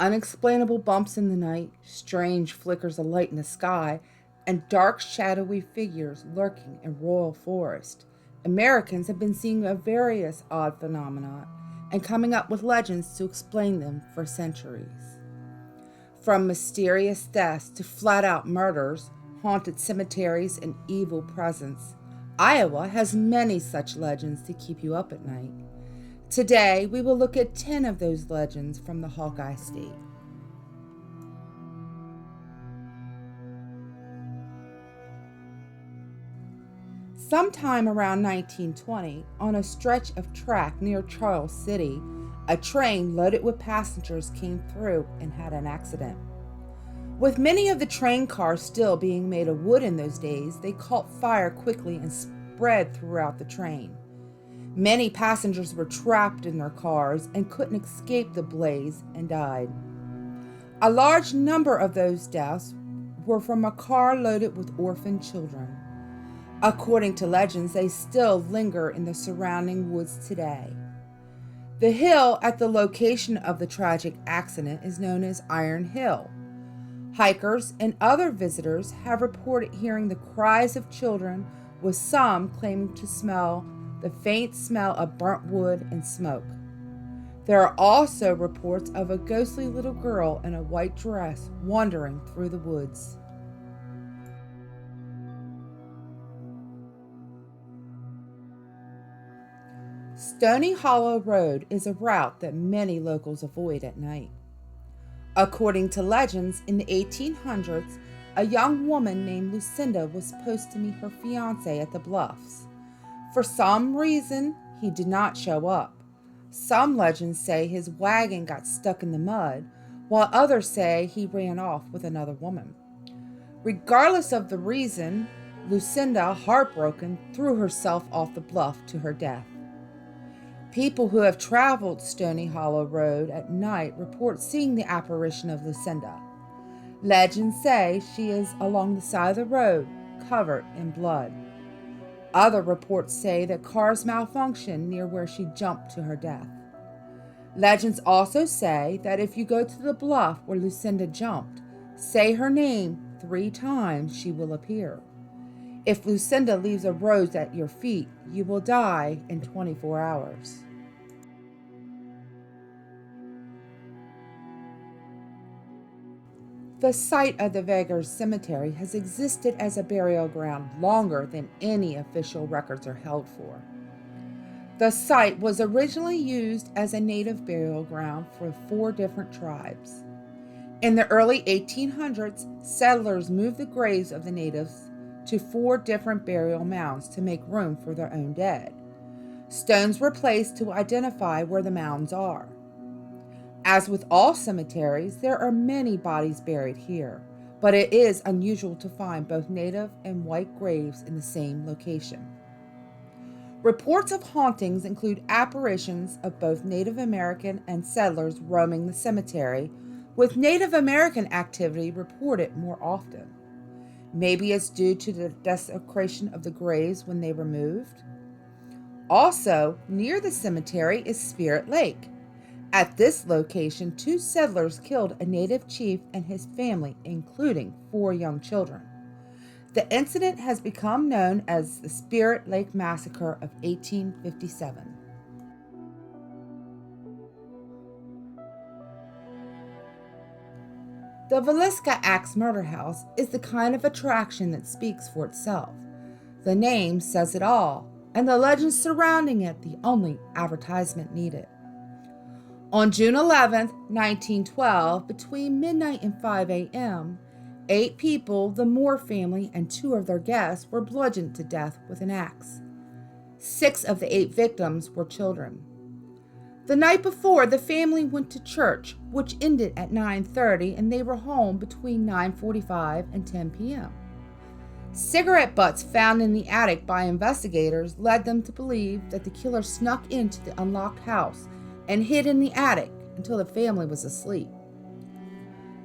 Unexplainable bumps in the night, strange flickers of light in the sky, and dark, shadowy figures lurking in royal forest. Americans have been seeing various odd phenomena and coming up with legends to explain them for centuries. From mysterious deaths to flat out murders, haunted cemeteries, and evil presence, Iowa has many such legends to keep you up at night. Today, we will look at 10 of those legends from the Hawkeye State. Sometime around 1920, on a stretch of track near Charles City, a train loaded with passengers came through and had an accident. With many of the train cars still being made of wood in those days, they caught fire quickly and spread throughout the train. Many passengers were trapped in their cars and couldn't escape the blaze and died. A large number of those deaths were from a car loaded with orphan children. According to legends, they still linger in the surrounding woods today. The hill at the location of the tragic accident is known as Iron Hill. Hikers and other visitors have reported hearing the cries of children, with some claiming to smell the faint smell of burnt wood and smoke. There are also reports of a ghostly little girl in a white dress wandering through the woods. Stony Hollow Road is a route that many locals avoid at night. According to legends, in the 1800s, a young woman named Lucinda was supposed to meet her fiancé at the Bluffs. For some reason, he did not show up. Some legends say his wagon got stuck in the mud, while others say he ran off with another woman. Regardless of the reason, Lucinda, heartbroken, threw herself off the bluff to her death. People who have traveled Stony Hollow Road at night report seeing the apparition of Lucinda. Legends say she is along the side of the road, covered in blood. Other reports say that cars malfunction near where she jumped to her death. Legends also say that if you go to the bluff where Lucinda jumped, say her name 3 times, she will appear. If Lucinda leaves a rose at your feet, you will die in 24 hours. The site of the Vegors cemetery has existed as a burial ground longer than any official records are held for. The site was originally used as a native burial ground for 4 different tribes. In the early 1800s, settlers moved the graves of the natives to 4 different burial mounds to make room for their own dead. Stones were placed to identify where the mounds are. As with all cemeteries, there are many bodies buried here, but it is unusual to find both native and white graves in the same location. Reports of hauntings include apparitions of both Native American and settlers roaming the cemetery, with Native American activity reported more often. Maybe it's due to the desecration of the graves when they were moved. Also, near the cemetery is Spirit Lake. At this location, 2 settlers killed a native chief and his family, including 4 young children. The incident has become known as the Spirit Lake Massacre of 1857. The Villisca Axe Murder House is the kind of attraction that speaks for itself. The name says it all, and the legends surrounding it the only advertisement needed. On June 11, 1912, between midnight and 5 a.m., 8 people, the Moore family, and 2 of their guests were bludgeoned to death with an axe. 6 of the 8 victims were children. The night before, the family went to church, which ended at 9:30, and they were home between 9:45 and 10 p.m. Cigarette butts found in the attic by investigators led them to believe that the killer snuck into the unlocked house and hid in the attic until the family was asleep.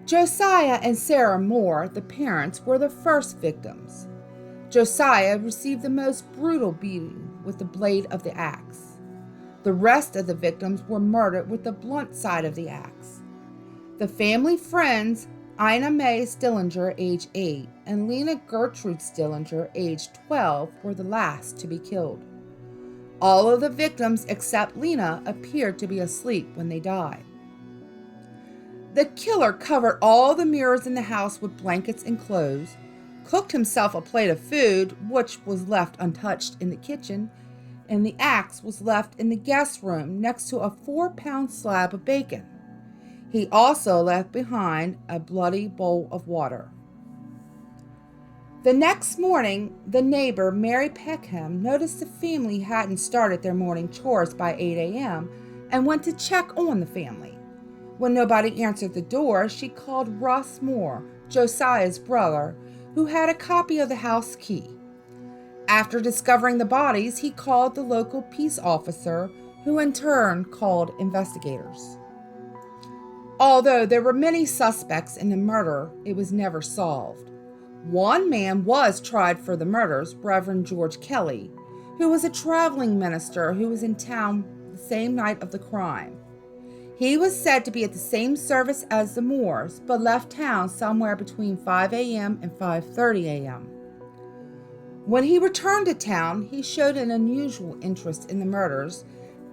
Josiah and Sarah Moore, the parents, were the first victims. Josiah received the most brutal beating with the blade of the axe. The rest of the victims were murdered with the blunt side of the axe. The family friends, Ina Mae Stillinger, age 8, and Lena Gertrude Stillinger, age 12, were the last to be killed. All of the victims except Lena appeared to be asleep when they died. The killer covered all the mirrors in the house with blankets and clothes, cooked himself a plate of food, which was left untouched in the kitchen, and the axe was left in the guest room next to a 4-pound slab of bacon. He also left behind a bloody bowl of water. The next morning, the neighbor, Mary Peckham, noticed the family hadn't started their morning chores by 8 a.m. and went to check on the family. When nobody answered the door, she called Russ Moore, Josiah's brother, who had a copy of the house key. After discovering the bodies, he called the local peace officer, who in turn called investigators. Although there were many suspects in the murder, it was never solved. One man was tried for the murders, Reverend George Kelly, who was a traveling minister who was in town the same night of the crime. He was said to be at the same service as the Moores, but left town somewhere between 5 a.m. and 5:30 a.m. When he returned to town, he showed an unusual interest in the murders,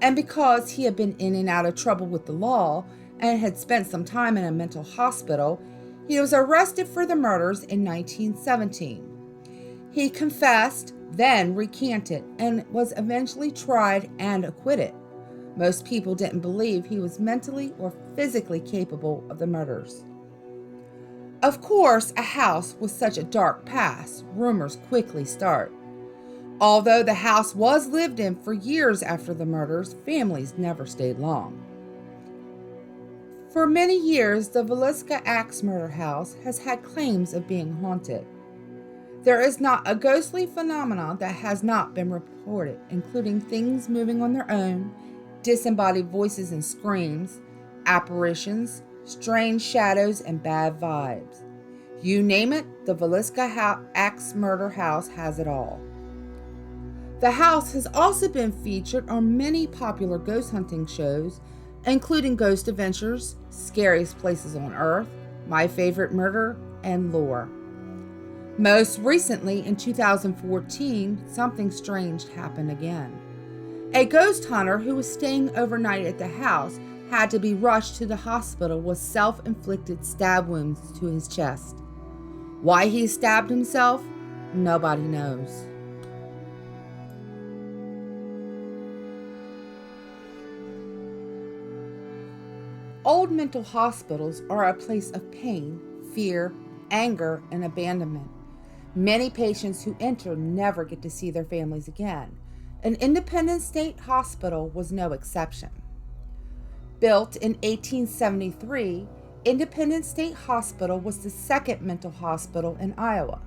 and because he had been in and out of trouble with the law and had spent some time in a mental hospital, he was arrested for the murders in 1917. He confessed, then recanted, and was eventually tried and acquitted. Most people didn't believe he was mentally or physically capable of the murders. Of course, a house with such a dark past, rumors quickly start. Although the house was lived in for years after the murders, families never stayed long. For many years, the Villisca Axe Murder House has had claims of being haunted. There is not a ghostly phenomenon that has not been reported, including things moving on their own, disembodied voices and screams, apparitions, strange shadows, and bad vibes. You name it, the Villisca Axe Murder House has it all. The house has also been featured on many popular ghost hunting shows, including Ghost Adventures, Scariest Places on Earth, My Favorite Murder, and Lore. Most recently, in 2014, something strange happened again. A ghost hunter who was staying overnight at the house had to be rushed to the hospital with self-inflicted stab wounds to his chest. Why he stabbed himself, nobody knows. Old mental hospitals are a place of pain, fear, anger, and abandonment. Many patients who enter never get to see their families again. An Independence State Hospital was no exception. Built in 1873, Independence State Hospital was the second mental hospital in Iowa.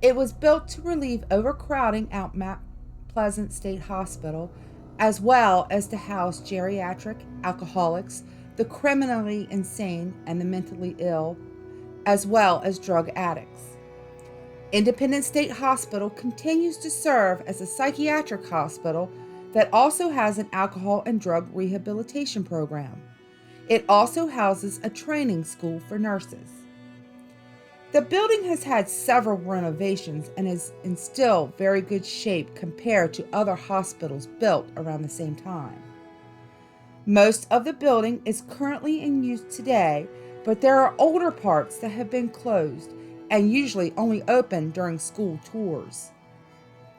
It was built to relieve overcrowding at Mount Pleasant State Hospital, as well as to house geriatric, alcoholics, the criminally insane, and the mentally ill, as well as drug addicts. Independence State Hospital continues to serve as a psychiatric hospital that also has an alcohol and drug rehabilitation program. It also houses a training school for nurses. The building has had several renovations and is in still very good shape compared to other hospitals built around the same time. Most of the building is currently in use today, but there are older parts that have been closed and usually only open during school tours.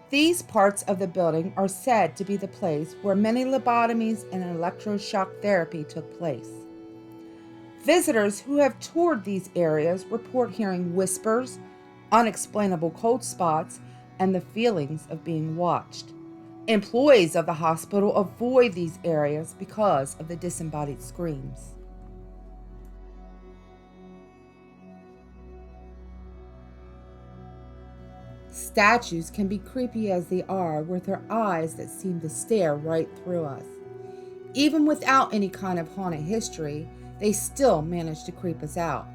These parts of the building are said to be the place where many lobotomies and electroshock therapy took place. Visitors who have toured these areas report hearing whispers, unexplainable cold spots, and the feelings of being watched. Employees of the hospital avoid these areas because of the disembodied screams. Statues can be creepy as they are, with their eyes that seem to stare right through us. Even without any kind of haunted history, they still manage to creep us out.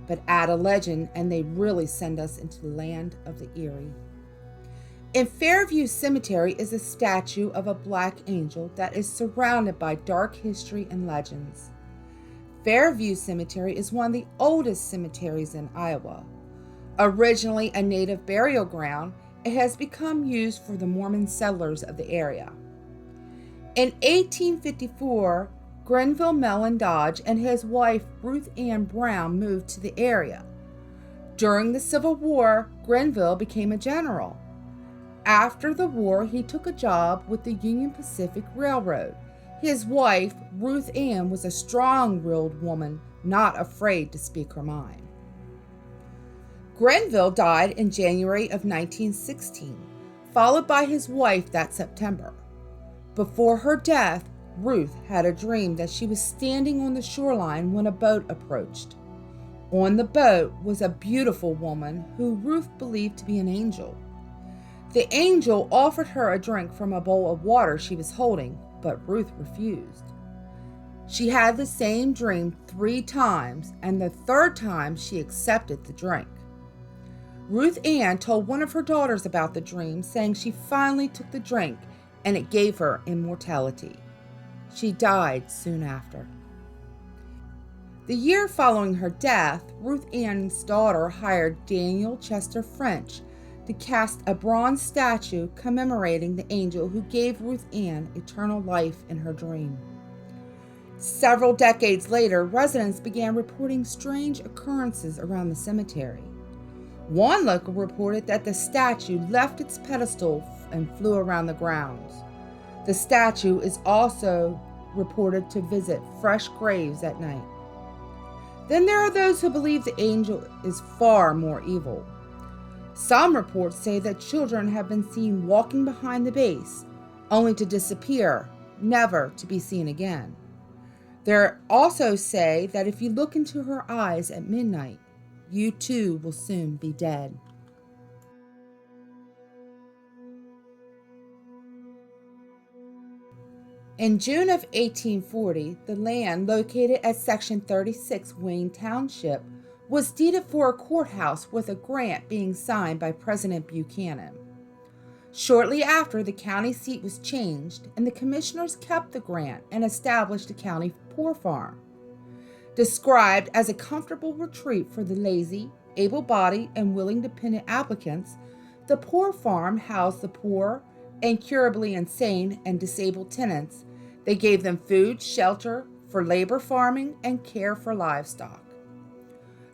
But add a legend and they really send us into the land of the eerie. In Fairview Cemetery is a statue of a black angel that is surrounded by dark history and legends. Fairview Cemetery is one of the oldest cemeteries in Iowa. Originally a native burial ground, it has become used for the Mormon settlers of the area. In 1854, Grenville Mellon Dodge and his wife Ruth Ann Brown moved to the area. During the Civil War, Grenville became a general. After the war, he took a job with the Union Pacific Railroad. His wife, Ruth Ann, was a strong-willed woman, not afraid to speak her mind. Grenville died in January of 1916, followed by his wife that September. Before her death, Ruth had a dream that she was standing on the shoreline when a boat approached. On the boat was a beautiful woman who Ruth believed to be an angel. The angel offered her a drink from a bowl of water she was holding, but Ruth refused. She had the same dream 3 times, and the 3rd time she accepted the drink. Ruth Ann told one of her daughters about the dream, saying she finally took the drink and it gave her immortality. She died soon after. The year following her death, Ruth Ann's daughter hired Daniel Chester French to cast a bronze statue commemorating the angel who gave Ruth Ann eternal life in her dream. Several decades later, residents began reporting strange occurrences around the cemetery. One local reported that the statue left its pedestal and flew around the grounds. The statue is also reported to visit fresh graves at night. Then there are those who believe the angel is far more evil. Some reports say that children have been seen walking behind the base, only to disappear, never to be seen again. There also say that if you look into her eyes at midnight, you too will soon be dead. In June of 1840, the land located at Section 36 Wayne Township was deeded for a courthouse with a grant being signed by President Buchanan. Shortly after, the county seat was changed, and the commissioners kept the grant and established a county poor farm. Described as a comfortable retreat for the lazy, able-bodied, and willing dependent applicants, the poor farm housed the poor, incurably insane, and disabled tenants. They gave them food, shelter, for labor farming, and care for livestock.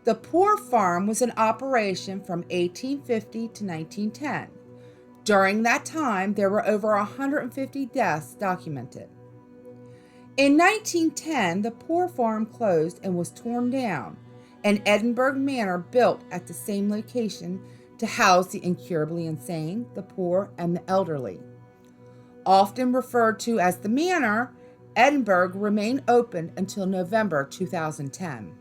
The poor farm was in operation from 1850 to 1910. During that time, there were over 150 deaths documented. In 1910, the poor farm closed and was torn down, and Edinburgh Manor built at the same location to house the incurably insane, the poor, and the elderly. Often referred to as the Manor, Edinburgh remained open until November 2010.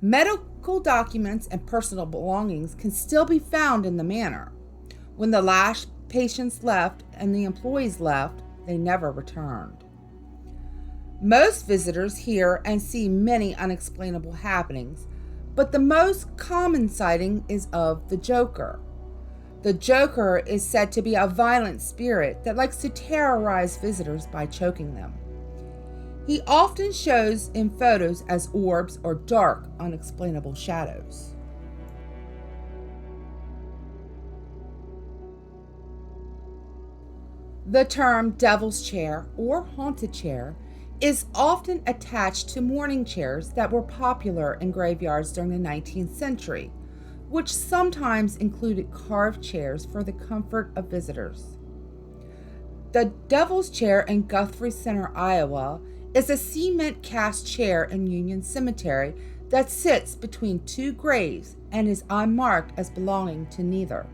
Medical documents and personal belongings can still be found in the manor. When the last patients left and the employees left, they never returned. Most visitors hear and see many unexplainable happenings, but the most common sighting is of the Joker. The Joker is said to be a violent spirit that likes to terrorize visitors by choking them. He often shows in photos as orbs or dark, unexplainable shadows. The term devil's chair or haunted chair is often attached to mourning chairs that were popular in graveyards during the 19th century, which sometimes included carved chairs for the comfort of visitors. The Devil's Chair in Guthrie Center, Iowa, is a cement cast chair in Union Cemetery that sits between 2 graves and is unmarked as belonging to neither.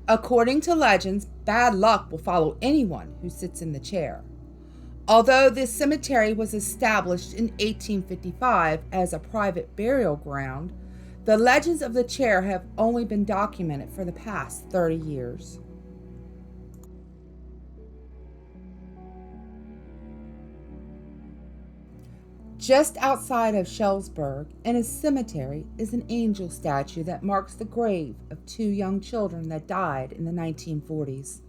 According to legends, bad luck will follow anyone who sits in the chair. Although this cemetery was established in 1855 as a private burial ground, the legends of the chair have only been documented for the past 30 years. Just outside of Shellsburg, in a cemetery, is an angel statue that marks the grave of 2 young children that died in the 1940s.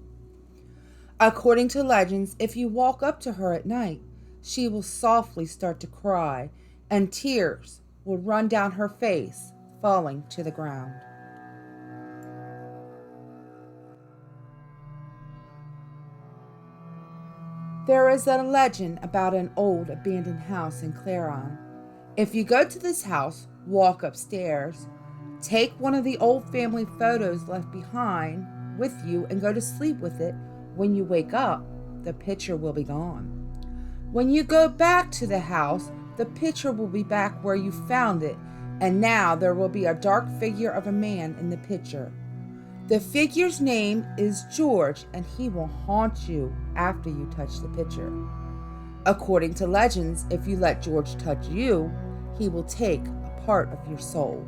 According to legends, if you walk up to her at night, she will softly start to cry, and tears will run down her face, falling to the ground. There is a legend about an old abandoned house in Clarion. If you go to this house, walk upstairs, take one of the old family photos left behind with you and go to sleep with it. When you wake up, the picture will be gone. When you go back to the house, the picture will be back where you found it, and now there will be a dark figure of a man in the picture. The figure's name is George, and he will haunt you after you touch the picture. According to legends, if you let George touch you, he will take a part of your soul.